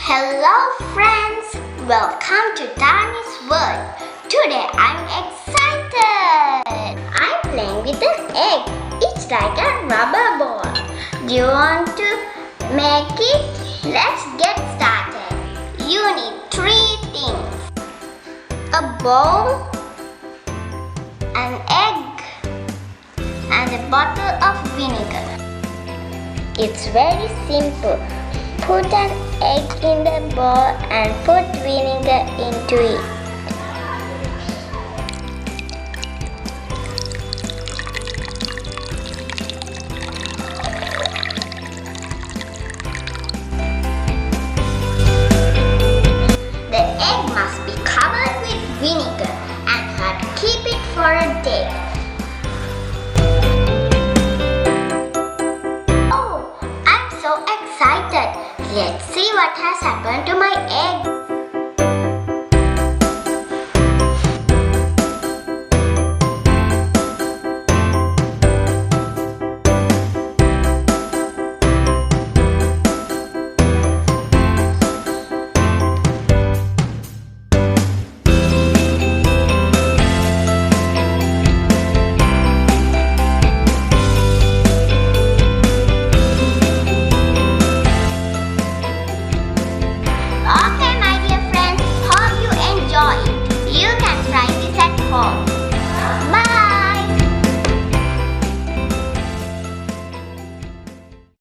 Hello friends, welcome to Dani's world. Today I'm excited. I'm playing with an egg. It's like a rubber ball. Do you want to make it? Let's get started. You need 3 things. A bowl, an egg, and a bottle of vinegar. It's very simple. Put an egg in the bowl and put vinegar into it. The egg must be covered with vinegar and hot. Keep it for a day. Oh, I'm so excited. Let's see what has happened to my egg.